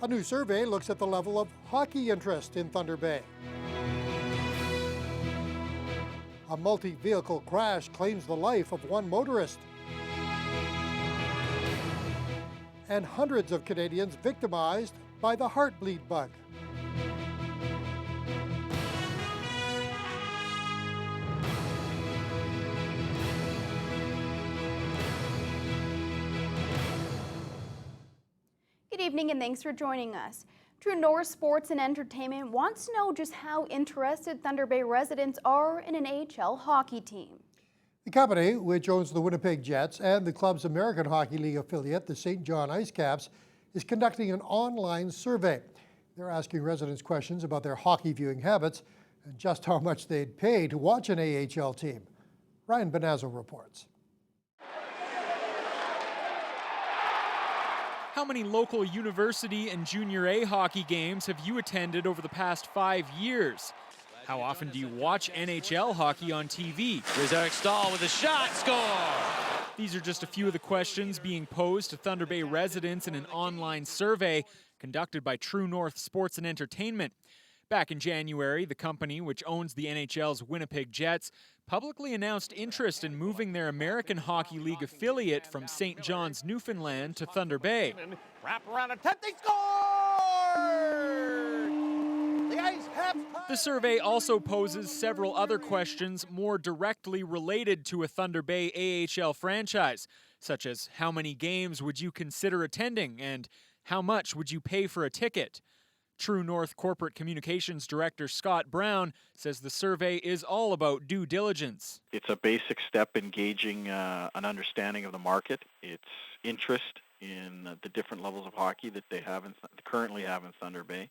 A new survey looks at the level of hockey interest in Thunder Bay. A multi-vehicle crash claims the life of one motorist. And hundreds of Canadians victimized by the heartbleed bug. Good evening and thanks for joining us. True North Sports and Entertainment wants to know just how interested Thunder Bay residents are in an AHL hockey team. The company, which owns the Winnipeg Jets and the club's American Hockey League affiliate, the St. John IceCaps, is conducting an online survey. They're asking residents questions about their hockey viewing habits and just how much they'd pay to watch an AHL team. Ryan Bonazzo reports. How many local university and junior A hockey games have you attended over the past 5 years? How often do you watch NHL hockey on TV? Here's Eric Stahl with a shot, score! These are just a few of the questions being posed to Thunder Bay residents in an online survey conducted by True North Sports and Entertainment. Back in January, the company, which owns the NHL's Winnipeg Jets, publicly announced interest in moving their American Hockey League affiliate from St. John's, Newfoundland to Thunder Bay. Wrap around a 10, they score! The Ice have... The survey also poses several other questions more directly related to a Thunder Bay AHL franchise, such as how many games would you consider attending and how much would you pay for a ticket? True North Corporate Communications Director Scott Brown says the survey is all about due diligence. It's a basic step in gauging an understanding of the market, its interest in the different levels of hockey that they currently have in Thunder Bay,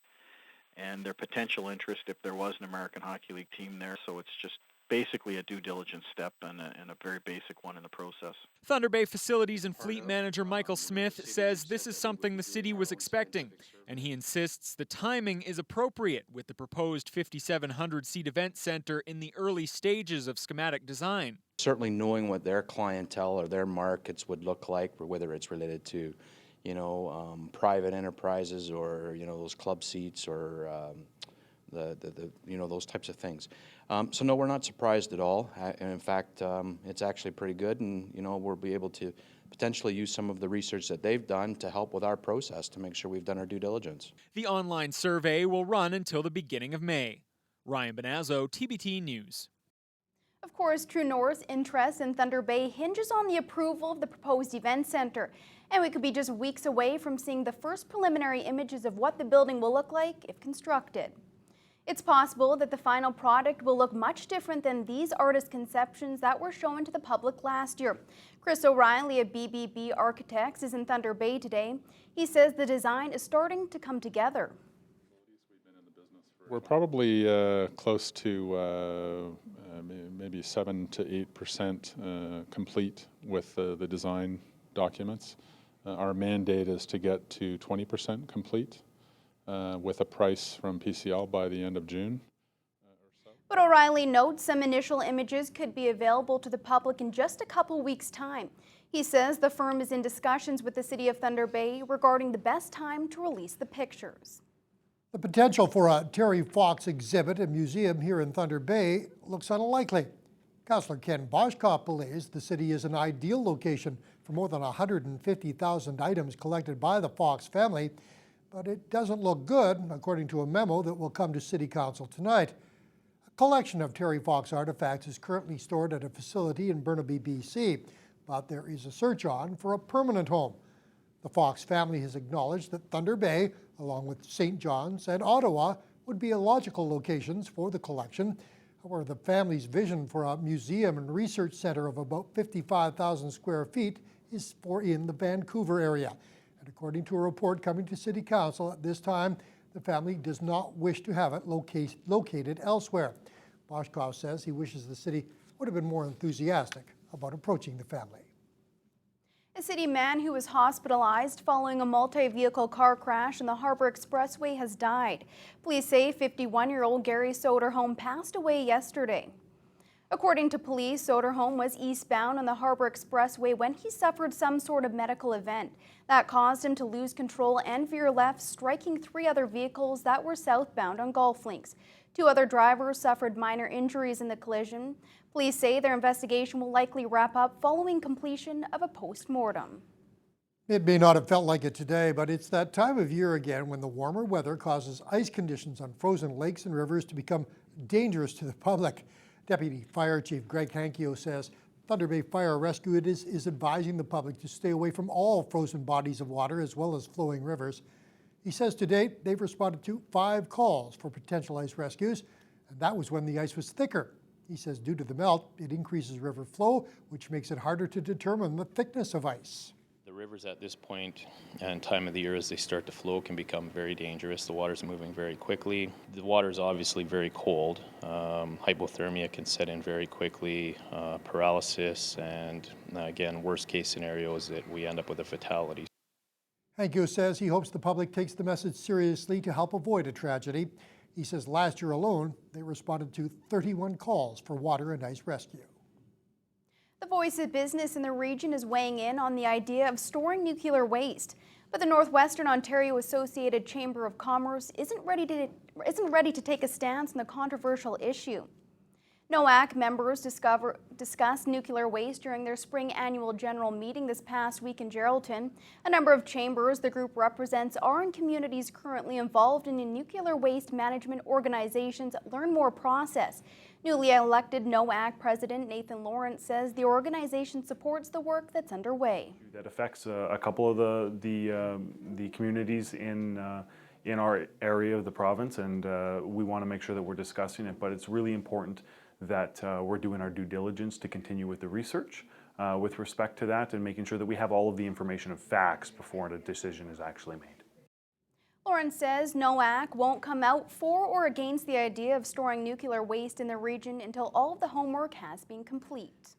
and their potential interest if there was an American Hockey League team there. So it's just basically a due diligence step and a very basic one in the process. Thunder Bay Facilities and Fleet Manager Michael Smith says this is something the city was expecting, and he insists the timing is appropriate with the proposed 5,700-seat event center in the early stages of schematic design. Certainly knowing what their clientele or their markets would look like, or whether it's related to, private enterprises or, those club seats or those types of things. So no, we're not surprised at all. And in fact, it's actually pretty good, and we'll be able to potentially use some of the research that they've done to help with our process to make sure we've done our due diligence. The online survey will run until the beginning of May. Ryan Bonazzo, TBT News. Of course, True North's interest in Thunder Bay hinges on the approval of the proposed event center, and we could be just weeks away from seeing the first preliminary images of what the building will look like if constructed. It's possible that the final product will look much different than these artist conceptions that were shown to the public last year. Chris O'Reilly of BBB Architects is in Thunder Bay today. He says the design is starting to come together. We're probably close to maybe 7 to 8% complete with the design documents. Our mandate is to get to 20% complete with a price from PCL by the end of June. But O'Reilly notes some initial images could be available to the public in just a couple weeks' time. He says the firm is in discussions with the City of Thunder Bay regarding the best time to release the pictures. The potential for a Terry Fox exhibit and museum here in Thunder Bay looks unlikely. Councillor Ken Boschkoff believes the city is an ideal location for more than 150,000 items collected by the Fox family, but it doesn't look good, according to a memo that will come to City Council tonight. A collection of Terry Fox artifacts is currently stored at a facility in Burnaby, BC, but there is a search on for a permanent home. The Fox family has acknowledged that Thunder Bay, along with St. John's and Ottawa, would be logical locations for the collection. However, the family's vision for a museum and research center of about 55,000 square feet is for in the Vancouver area. And according to a report coming to City Council at this time, the family does not wish to have it located elsewhere. Boschkoff says he wishes the city would have been more enthusiastic about approaching the family. A city man who was hospitalized following a multi-vehicle car crash on the Harbour Expressway has died. Police say 51-year-old Gary Soderholm passed away yesterday. According to police, Soderholm was eastbound on the Harbor Expressway when he suffered some sort of medical event that caused him to lose control and veer left, striking 3 other vehicles that were southbound on Golf Links. 2 other drivers suffered minor injuries in the collision. Police say their investigation will likely wrap up following completion of a post-mortem. It may not have felt like it today, but it's that time of year again when the warmer weather causes ice conditions on frozen lakes and rivers to become dangerous to the public. Deputy Fire Chief Greg Hankio says Thunder Bay Fire Rescue is advising the public to stay away from all frozen bodies of water as well as flowing rivers. He says to date they've responded to 5 calls for potential ice rescues, and that was when the ice was thicker. He says due to the melt, it increases river flow, which makes it harder to determine the thickness of ice. The rivers at this point and time of the year as they start to flow can become very dangerous. The water's moving very quickly. The water is obviously very cold. Hypothermia can set in very quickly, paralysis, and again, worst case scenario is that we end up with a fatality. Hankio says he hopes the public takes the message seriously to help avoid a tragedy. He says last year alone, they responded to 31 calls for water and ice rescue. The Voice of Business in the region is weighing in on the idea of storing nuclear waste, but the Northwestern Ontario Associated Chamber of Commerce isn't ready to take a stance on the controversial issue. NOAC members discussed nuclear waste during their spring annual general meeting this past week in Geraldton. A number of chambers the group represents are in communities currently involved in the nuclear waste management organization's Learn More process. Newly elected NOAC President Nathan Lawrence says the organization supports the work that's underway. That affects a couple of the communities in our area of the province, and we want to make sure that we're discussing it. But it's really important that we're doing our due diligence to continue with the research with respect to that, and making sure that we have all of the information and facts before a decision is actually made. Lawrence says NOAC won't come out for or against the idea of storing nuclear waste in the region until all of the homework has been complete.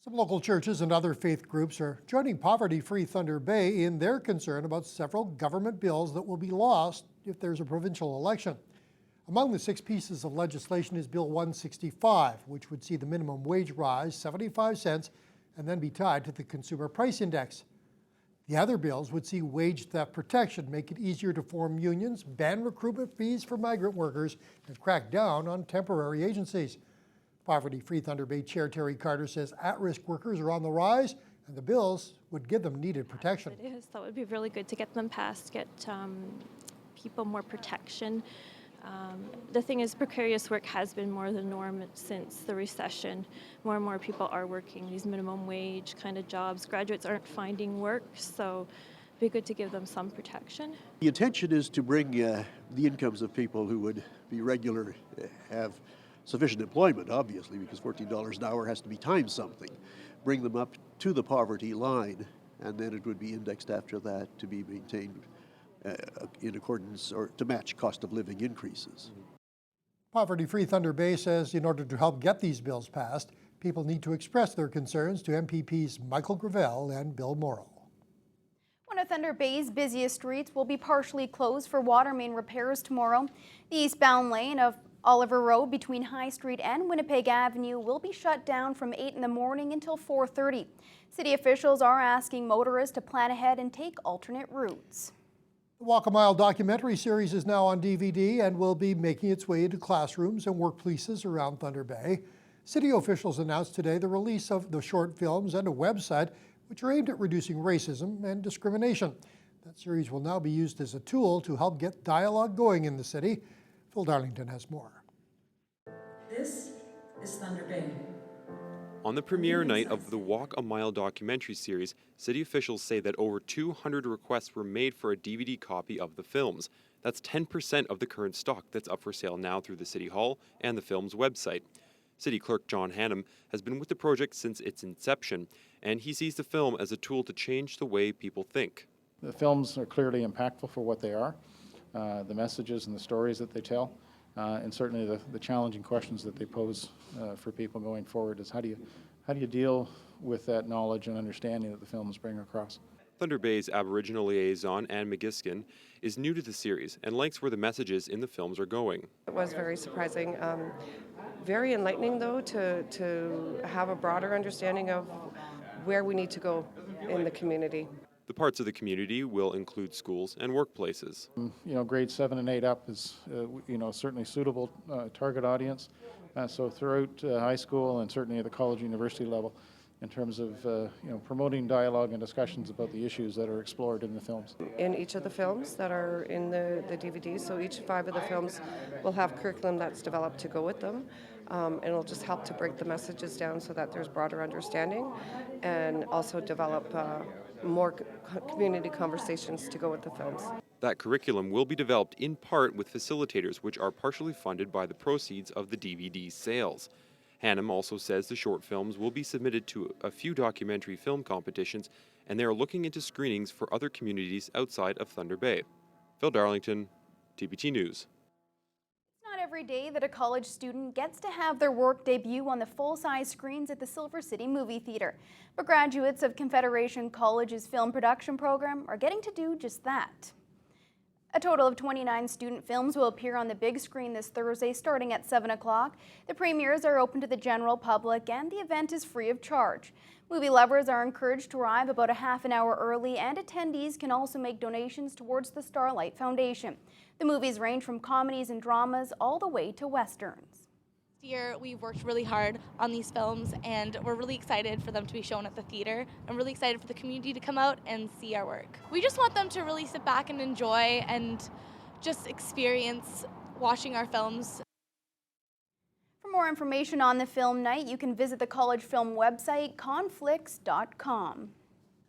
Some local churches and other faith groups are joining Poverty-Free Thunder Bay in their concern about several government bills that will be lost if there's a provincial election. Among the 6 pieces of legislation is Bill 165, which would see the minimum wage rise 75 cents and then be tied to the Consumer Price Index. The other bills would see wage theft protection, make it easier to form unions, ban recruitment fees for migrant workers, and crack down on temporary agencies. Poverty-Free Thunder Bay Chair Terry Carter says at-risk workers are on the rise, and the bills would give them needed protection. It is. That would be really good to get them passed, get people more protection. The thing is, precarious work has been more the norm since the recession. More and more people are working these minimum wage kind of jobs. Graduates aren't finding work, so it'd be good to give them some protection. The intention is to bring the incomes of people who would be regular, have sufficient employment, obviously, because $14 an hour has to be times something. Bring them up to the poverty line, and then it would be indexed after that to be maintained in accordance or to match cost of living increases. Poverty-Free Thunder Bay says in order to help get these bills passed, people need to express their concerns to MPPs Michael Gravel and Bill Morrill. One of Thunder Bay's busiest streets will be partially closed for water main repairs tomorrow. The eastbound lane of Oliver Road between High Street and Winnipeg Avenue will be shut down from 8 in the morning until 4:30. City officials are asking motorists to plan ahead and take alternate routes. The Walk a Mile documentary series is now on DVD and will be making its way into classrooms and workplaces around Thunder Bay. City officials announced today the release of the short films and a website which are aimed at reducing racism and discrimination. That series will now be used as a tool to help get dialogue going in the city. Phil Darlington has more. This is Thunder Bay. On the premiere night of the Walk a Mile documentary series, city officials say that over 200 requests were made for a DVD copy of the films. That's 10% of the current stock that's up for sale now through the City Hall and the film's website. City Clerk John Hannum has been with the project since its inception, and he sees the film as a tool to change the way people think. The films are clearly impactful for what they are, the messages and the stories that they tell. And certainly the challenging questions that they pose for people going forward is how do you deal with that knowledge and understanding that the films bring across? Thunder Bay's Aboriginal liaison, Anne McGiskin, is new to the series and likes where the messages in the films are going. It was very surprising. Very enlightening, though, to have a broader understanding of where we need to go in the community. The parts of the community will include schools and workplaces. You know, grades 7 and 8 up is, you know, certainly suitable target audience. So throughout high school and certainly at the college university level, in terms of you know, promoting dialogue and discussions about the issues that are explored in the films. In each of the films that are in the DVDs, so each 5 of the films will have curriculum that's developed to go with them. And it'll just help to break the messages down so that there's broader understanding and also develop more community conversations to go with the films. That curriculum will be developed in part with facilitators, which are partially funded by the proceeds of the DVD sales. Hannum also says the short films will be submitted to a few documentary film competitions, and they are looking into screenings for other communities outside of Thunder Bay. Phil Darlington, TBT News. It's not every day that a college student gets to have their work debut on the full-size screens at the Silver City Movie Theatre. But graduates of Confederation College's film production program are getting to do just that. A total of 29 student films will appear on the big screen this Thursday starting at 7 o'clock. The premieres are open to the general public and the event is free of charge. Movie lovers are encouraged to arrive about a half an hour early, and attendees can also make donations towards the Starlight Foundation. The movies range from comedies and dramas all the way to westerns. This year we've worked really hard on these films and we're really excited for them to be shown at the theater. I'm really excited for the community to come out and see our work. We just want them to really sit back and enjoy and just experience watching our films. For more information on the film night, you can visit the college film website, conflicts.com.